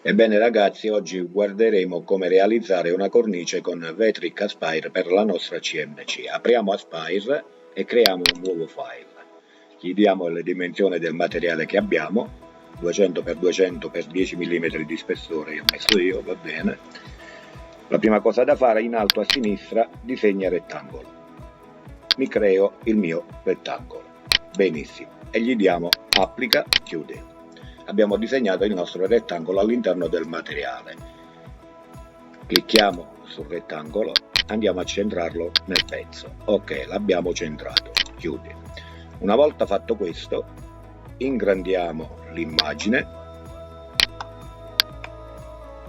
Ebbene ragazzi, oggi guarderemo come realizzare una cornice con Vectric Aspire per la nostra CMC. Apriamo Aspire e creiamo un nuovo file. Gli diamo le dimensioni del materiale che abbiamo, 200x200 per 10 mm di spessore, io ho messo io, va bene. La prima cosa da fare, in alto a sinistra, disegna rettangolo. Mi creo il mio rettangolo. Benissimo. E gli diamo applica, chiude. Abbiamo disegnato il nostro rettangolo all'interno del materiale. Clicchiamo sul rettangolo, andiamo a centrarlo nel pezzo. Ok, l'abbiamo centrato, chiudi. Una volta fatto questo, ingrandiamo l'immagine.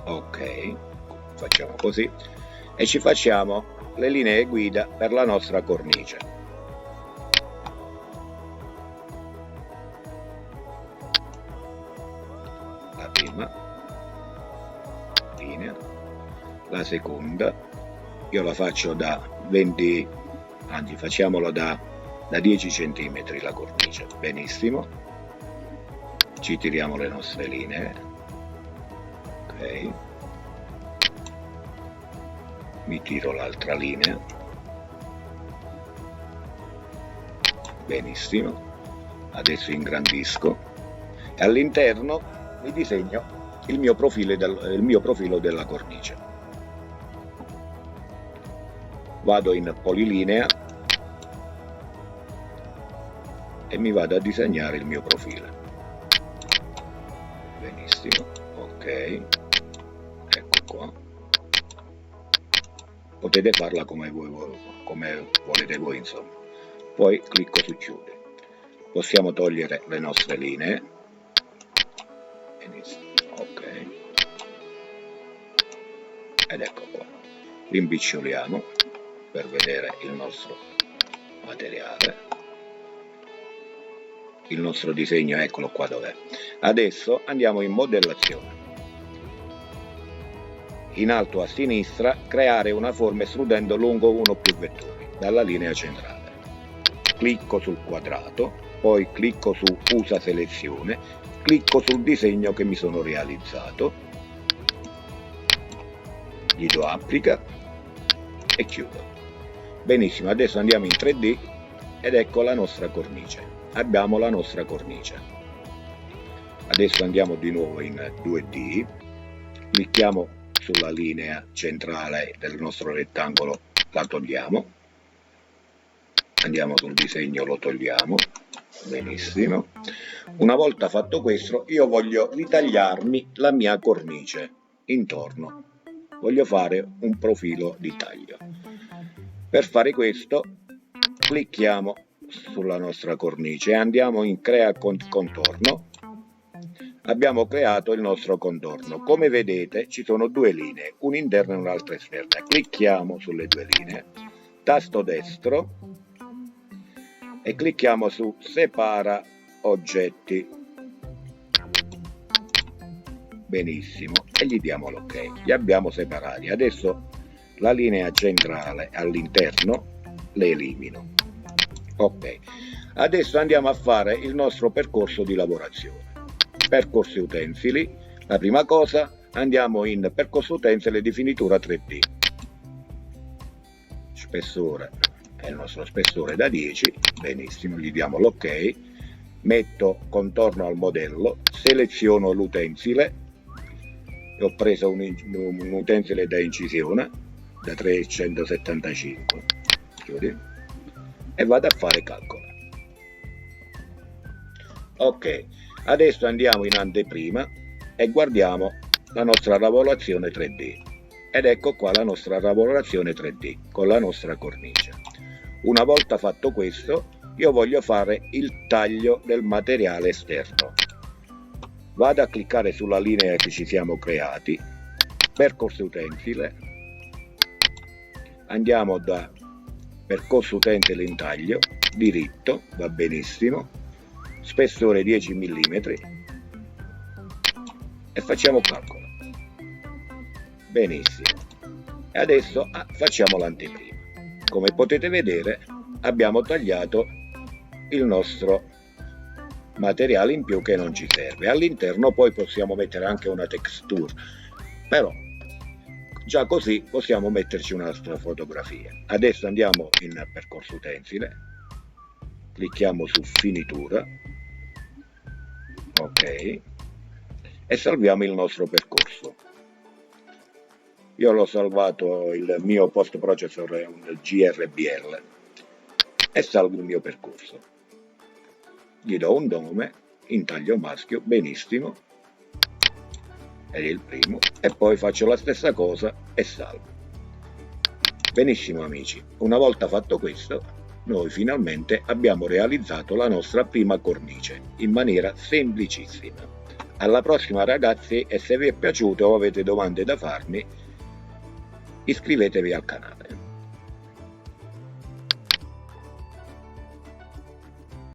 Ok, facciamo così e ci facciamo le linee guida per la nostra cornice. Prima linea, la seconda io la faccio da 20, anzi facciamolo da 10 cm la cornice. Benissimo, ci tiriamo le nostre linee. Ok, mi tiro l'altra linea. Benissimo, adesso ingrandisco e all'interno mi disegno il mio profilo della cornice. Vado in polilinea e mi vado a disegnare il mio profilo. Benissimo, ok, ecco qua. Potete farla come volete voi, insomma. Poi clicco su chiudi. Possiamo togliere le nostre linee. Ok, ed ecco qua, rimpiccioliamo per vedere il nostro materiale, il nostro disegno, eccolo qua dov'è. Adesso andiamo in modellazione, in alto a sinistra, creare una forma estrudendo lungo uno o più vettori dalla linea centrale. Clicco sul quadrato, poi clicco su usa selezione, clicco sul disegno che mi sono realizzato, gli do applica e chiudo. Benissimo, adesso andiamo in 3D ed ecco la nostra cornice. Abbiamo la nostra cornice. Adesso andiamo di nuovo in 2D, clicchiamo sulla linea centrale del nostro rettangolo, la togliamo, andiamo sul disegno, lo togliamo. Benissimo. Una volta fatto questo, io voglio ritagliarmi la mia cornice intorno. Voglio fare un profilo di taglio. Per fare questo, clicchiamo sulla nostra cornice e andiamo in crea contorno. Abbiamo creato il nostro contorno. Come vedete, ci sono due linee, un'interna e un'altra esterna. Clicchiamo sulle due linee, tasto destro, e clicchiamo su separa oggetti. Benissimo, e gli diamo l'ok. Li abbiamo separati. Adesso la linea centrale all'interno le elimino. Ok, adesso andiamo a fare il nostro percorso di lavorazione. Percorsi utensili. La prima cosa, andiamo in percorso utensile di finitura 3D. Spessore è il nostro spessore da 10, benissimo, gli diamo l'ok, metto contorno al modello, seleziono l'utensile, ho preso un utensile da incisione da 375, chiudi, e vado a fare calcolo. Ok, adesso andiamo in anteprima e guardiamo la nostra lavorazione 3D, ed ecco qua la nostra lavorazione 3D con la nostra cornice. Una volta fatto questo, io voglio fare il taglio del materiale esterno. Vado a cliccare sulla linea che ci siamo creati, percorso utensile, andiamo da percorso utensile in taglio, diritto, va benissimo, spessore 10 mm e facciamo calcolo. Benissimo. E adesso facciamo l'anteprima. Come potete vedere, abbiamo tagliato il nostro materiale in più che non ci serve. All'interno poi possiamo mettere anche una texture, però già così possiamo metterci una nostra fotografia. Adesso andiamo in percorso utensile, clicchiamo su finitura, ok, e salviamo il nostro percorso. Io l'ho salvato, il mio post processor è un GRBL, e salvo il mio percorso. Gli do un nome, intaglio maschio, benissimo, è il primo, e poi faccio la stessa cosa e salvo. Benissimo amici, una volta fatto questo, noi finalmente abbiamo realizzato la nostra prima cornice in maniera semplicissima. Alla prossima ragazzi, e se vi è piaciuto o avete domande da farmi, iscrivetevi al canale.